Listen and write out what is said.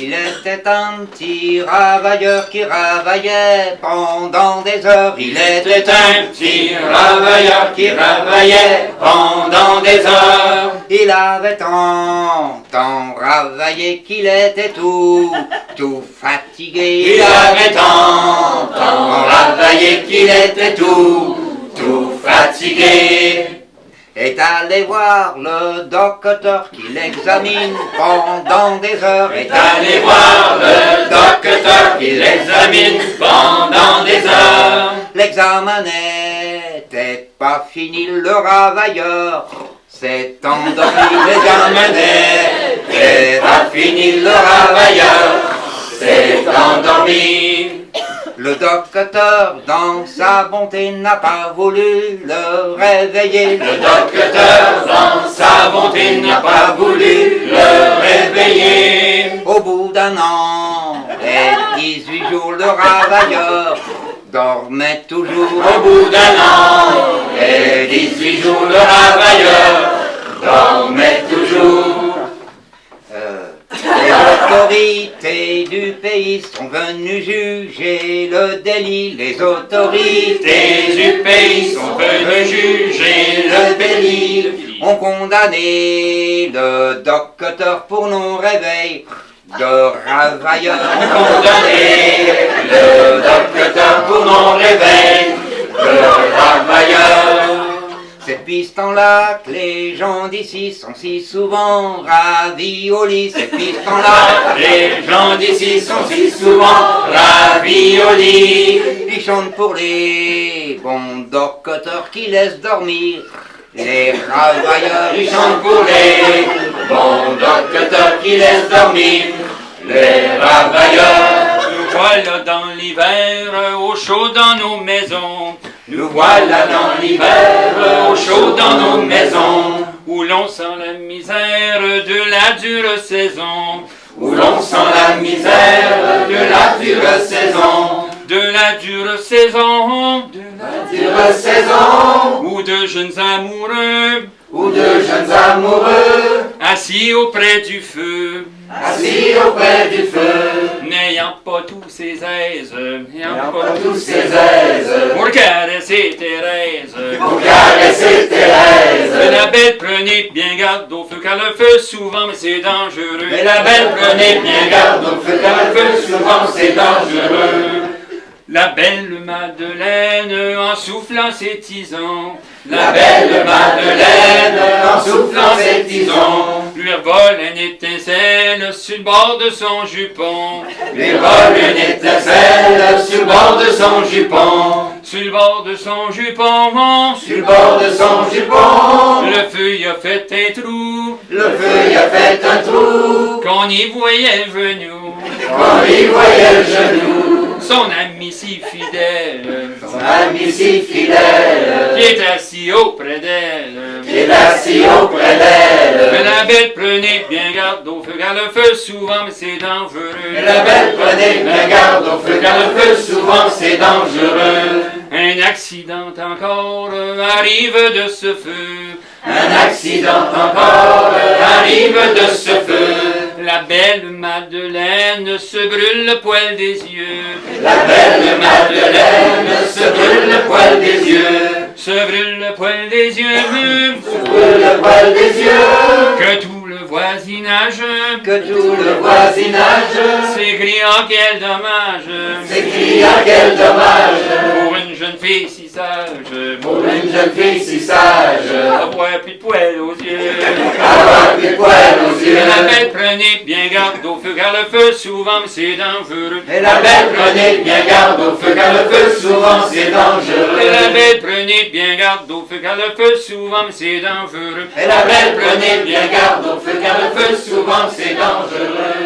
Il était un petit ravailleur qui ravaillait pendant des heures. Il était un petit ravailleur qui ravaillait pendant des heures. Il avait tant ravaillé qu'il était tout fatigué. Il avait tant ravaillé qu'il était tout fatigué. Est allé voir le docteur qui l'examine pendant des heures. Est allé voir le docteur qui l'examine pendant des heures. L'examen n'était pas fini, le ravailleur s'est endormi. L'examen n'était pas fini, le ravailleur s'est endormi. Le docteur, dans sa bonté, n'a pas voulu le réveiller. Le docteur, dans sa bonté, n'a pas voulu le réveiller. Au bout d'un an et 18 jours, le ravailleur dormait toujours. Au bout d'un an et 18 jours, le ravailleur dormait toujours. Les autorités du pays sont venues juger le délit. Les autorités du pays sont venues juger le délit. Ont condamné le docteur pour non-réveil de ravailleur. Ont condamné le docteur pour non-réveil de ravailleur. Ces pistons-là que les gens d'ici sont si souvent ravis au lit. Ces pistons-là, les gens d'ici sont si souvent ravis au lit. Ils chantent pour les bons docteurs qui laissent dormir les ravailleurs. Ils chantent pour les bons docteurs qui laissent dormir les ravailleurs. Nous voilà dans l'hiver, au chaud dans nos maisons. Nous voilà dans l'hiver, au chaud dans nos maisons, où l'on sent la misère de la dure saison. Où l'on sent la misère de la dure saison. De la dure saison. De la dure saison. Où de jeunes amoureux. Où de jeunes amoureux. Assis auprès du feu. Assis auprès du feu. N'ayant pas tous ses aises. N'ayant pas tous ses aises. Pour caresser Thérèse. Pour caresser Thérèse. Mais la belle prenez bien garde au feu, car le feu souvent mais c'est dangereux. Mais la belle prenez bien garde au feu, car le feu souvent c'est dangereux. La belle Madeleine en soufflant ses tisons. La belle Madeleine en soufflant ses tisons. Lui vole une étincelle sur le bord de son jupon. Lui vole une étincelle sur le bord de son jupon. Sur le bord de son jupon. Sur le bord de son jupon. Le feu y a fait un trou. Le feu y a fait un trou. Qu'on y voyait le genou. Qu'on y voyait le genou. Son ami si fidèle. Son ami si fidèle. Qui est assis auprès d'elle. Qui est assis auprès d'elle. Mais la belle prenez bien garde au feu, car le feu souvent mais c'est dangereux. Mais la belle prenez bien garde au feu, car le feu souvent c'est dangereux. Un accident encore arrive de ce feu. Un accident encore arrive de ce feu. La belle Madeleine se brûle le poil des yeux. La belle Madeleine se brûle le poil des yeux. Se brûle le poil des yeux. Se brûle le poil des yeux. Que tout le voisinage. Que tout le voisinage. S'écrie ah quel dommage. S'écrie ah quel dommage. Pour une jeune fille si sage. Pour une jeune fille si sage. Avoir plus de poil aux yeux. Avoir plus de poil aux yeux. Mais la belle prenez bien garde au feu, car le feu souvent c'est dangereux. Et la belle prenez bien garde au feu, car le feu souvent c'est dangereux. Et la belle prenez bien garde au feu, car le feu souvent c'est dangereux. Et la belle prenez bien garde au feu, car le feu souvent c'est dangereux.